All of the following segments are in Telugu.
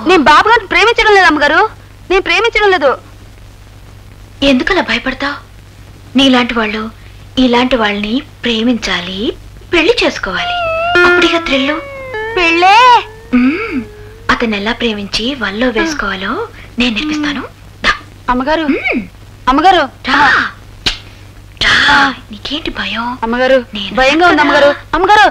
నేను బాబు గారిని ప్రేమించడం లేదు అమ్మగారు, నేను ప్రేమించడం లేదు. ఎందుకలా భయపడతావు? నీలాంటి వాళ్ళు ఇలాంటి వాళ్ళని ప్రేమించాలి, పెళ్లి చేసుకోవాలి. అప్పుడిగా థ్రిల్లు. పెళ్ళే అతన్ని ఎలా ప్రేమించి వల్లో వేసుకోవాలో నేను నేర్పిస్తాను. అమ్మగారు అమ్మగారు నీకేంటి భయం? అమ్మగారు భయంగా ఉంది అమ్మగారు. అమ్మగారు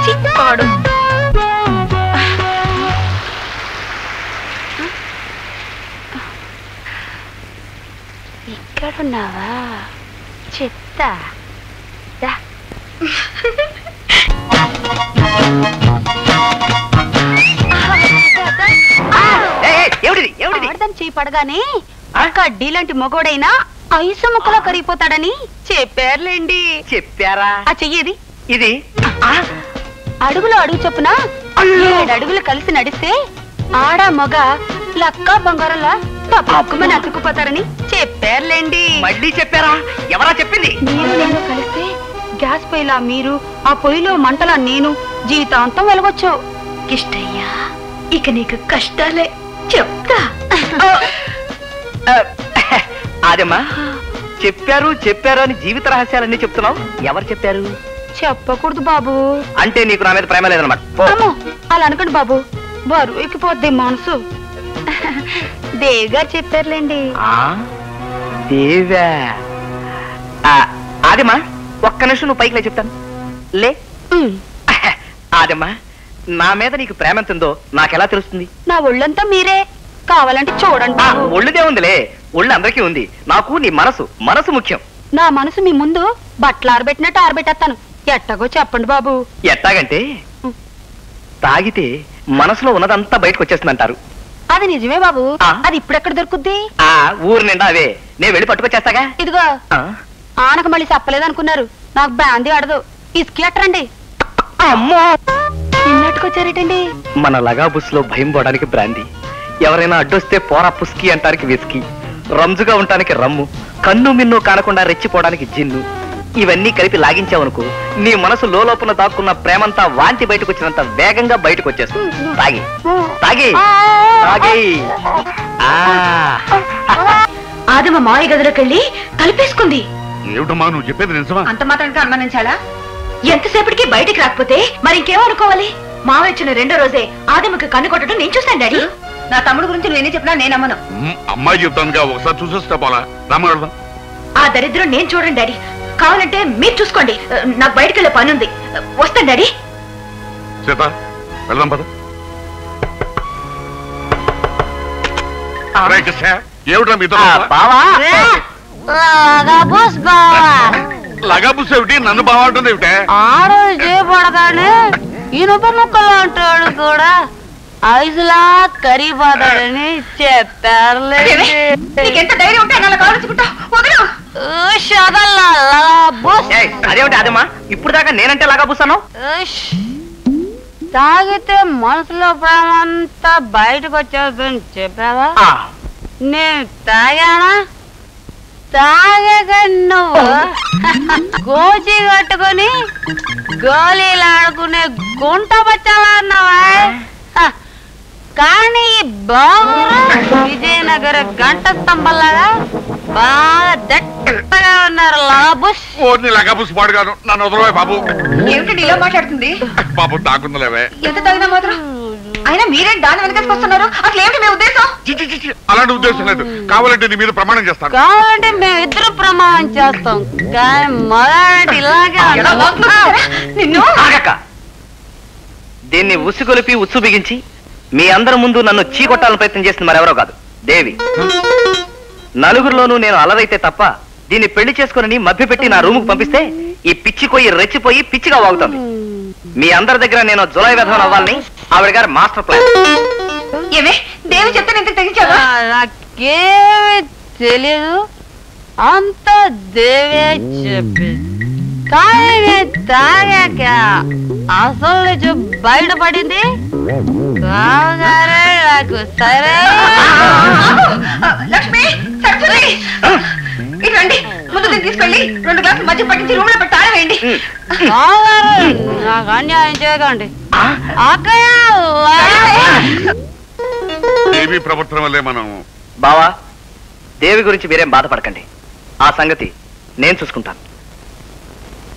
చిక్కాడు. ఇక్కడున్నావా? చెప్తా. చేయి పడగానే కడ్డీలాంటి మొగోడైనా ఐసు ముక్కలో కరిగిపోతాడని చెప్పారులేండి. చెప్పారా? ఆ చెయ్యేది ఇది అడుగులో అడుగు చొప్పున 7 అడుగులు కలిసి నడిస్తే ఆడ మొగ లక్క బంగారంలా తప్పకుమని అతుక్కుపోతారని చెప్పారులేండి. మళ్ళీ చెప్పారా? ఎవరా చెప్పింది? మీరు నేను కలిస్తే గ్యాస్ పొయ్యిలా మీరు, ఆ పొయ్యిలో మంటలా నేను జీవితాంతం వెలగొచ్చు. కిష్టయ్యా, ఇక నీకు కష్టాలే. చెప్తా. అదేమ్మా, చెప్పారు చెప్పారు అని జీవిత రహస్యాలన్నీ చెప్తున్నావు. ఎవరు చెప్పారు? చెప్పకూడదు బాబు. అంటే నీకు నా మీద ప్రేమ లేదన్నమాట. అలా అనకండి బాబు, బరువు ఎక్కిపోద్ది మనసు. దేవి గారు చెప్పారులేండి. దేవా? అదేమ్మా, ఒక్క నిమిషం నువ్వు పైకి లే, చెప్తాను. లే. అదేమ్మా, నా మీద నీకు ప్రేమ ఎంతుందో నాకెలా తెలుస్తుంది? నా ఒళ్ళంతా మీరే, కావాలంటే చూడండి. ఒళ్ళుదే ఉందిలే, ఒళ్ళు అందరికీ ఉంది. నాకు నీ మనసు, మనసు ముఖ్యం. నా మనసు మీ ముందు బట్టలు ఆరబెట్టినట్టు ఆరబెట్టేస్తాను. ఎట్టగో చెప్పండి బాబు. ఎట్టాగంటే తాగితే మనసులో ఉన్నదంతా బయటకు వచ్చేస్తుందంటారు. అది నిజమే బాబు. అది ఇప్పుడెక్కడ దొరుకుద్ది? ఊరు నిండా అవే, నేను వెళ్ళి పట్టుకొచ్చేస్తాగా. ఇదిగో ఆనకు మళ్ళీ చెప్పలేదు అనుకున్నారు. నాకు బ్రాందీ ఆడదు, ఇసుకి అట్టరండి. అమ్మో, ఇన్నట్టుకొచ్చారేటండి? మన లగాబుస్ లో భయం పోవడానికి బ్రాందీ, ఎవరైనా అడ్డొస్తే పోరా పుస్కి అంటానికి విస్కీ, రంజుగా ఉండటానికి రమ్ము, కన్ను మిన్ను కానకుండా రెచ్చిపోవడానికి జిన్ను. ఇవన్నీ కలిపి లాగించావనుకో, నీ మనసు లోపల దాక్కున్న ప్రేమంతా వాంతి బయటకు వచ్చినంత వేగంగా బయటకు వచ్చేస్తుంది. తాగి తాగి తాగి. ఆదమ మాయ గదిలోకెళ్ళి కలిపేసుకుంది. ఏమిటమ్మా నువ్వు చెప్పేది నిజమా? అంత మాత్రానికి అనుమానించాలా? ఎంతసేపటికి బయటికి రాకపోతే మరి ఇంకేమనుకోవాలి? మావయ్య వచ్చిన 2వ రోజే ఆదమకి కన్ను కొట్టడం నేను చూశాను డాడీ. నా తమ్ముడు గురించి నేనే చెప్పినా నేను అమ్మను. అమ్మాయి చెప్తానుగా, ఒకసారి చూసేస్తే పోలా. రామగడదాం. ఆ దరిద్రం నేను చూడండి డాడీ, కావాలంటే మీరు చూసుకోండి. నాకు బయటకు వెళ్ళే పని ఉంది, వస్తాను డాడీ. సీత, వెళ్దాం పద. ఏమిటా మీతో? లగాబుస్ ఏమిటి? నన్ను బాగా ఉంటుంది ఏమిటే? ఆడోళ్ళు చేయబడగానే ఇనుప ముక్కలు అంటాడు కూడా ఐసులా కరిగిపోతాడని చెప్పారులే. నీకెంత ధైర్యం ఉంటే అలా కావచ్చుకుంటావు? అదేమిటి అదేమా, ఇప్పుడు దాకా నేనంటే లగాబుసాను. తాగితే మనసులో ప్రేమంతా బయటకు వచ్చేదని చెప్పావా? నేను తాగానా? తాగక నువ్వు గోచి కట్టుకుని గోళీలు ఆడుకునే గుంట బచ్చాలా అన్నావా? కానీ బాబు విజయనగర గంట స్తంభంలాగా బాగా దట్టగా ఉన్నారు. లగాబుస్ పాడుగాను, నన్ను వదలవే బాబు. ఏమిటండి ఇలా మాట్లాడుతుంది? బాబు తాకుందలేవే. ఎంత తాగినా మాత్రం అయినా మీరేం దాని వెనకేసుకొస్తున్నారు? అసలు ఏమిటి మీ ఉద్దేశం? అలాంటి ఉద్దేశం లేదు. కావాలంటే నీ మీద ప్రమాణం చేస్తాను. కావాలంటే మేము ఇద్దరు ప్రమాణం చేస్తాం, కానీ మొదటి ఇలాగే నిన్ను ఆగక్క. దీన్ని ఉసిగొలిపి ఉచ్చు బిగించి మీ అందరి ముందు నన్ను చీకొట్టాలని ప్రయత్నం చేసింది మరెవరో కాదు, దేవి. నలుగురిలోనూ నేను అలరైతే తప్ప దీన్ని పెళ్లి చేసుకుని మభ్యపెట్టి నా రూముకు పంపిస్తే ఈ పిచ్చిపోయి రెచ్చిపోయి పిచ్చిగా వాగుతుంది. మీ అందరి దగ్గర నేను జులై విధవన్ అవ్వాలని ఆవిడ గారి మాస్టర్ ప్లాన్. ఏమే దేవి చెప్తే నేను తెగించావా? నాకేమి తెలీదు, అంత దేవే చెప్పింది. కానీ నేను తాగాక అసలు నిజం బయటపడింది. కాగారే నాకు సరే. లక్ష్మి, సరస్వతి, ఇటు రండి. ముందు దీన్ని తీసుకెళ్ళి 2 గ్లాసులు మధ్య పట్టించి రూమ్ లో పెట్టి తాళం వేయండి. నాకు అన్యాయం చేయకండి అక్కయ్య. దేవి ప్రవర్తన వల్లే మనం. బావా, దేవి గురించి మీరేం బాధపడకండి, ఆ సంగతి నేను చూసుకుంటాను.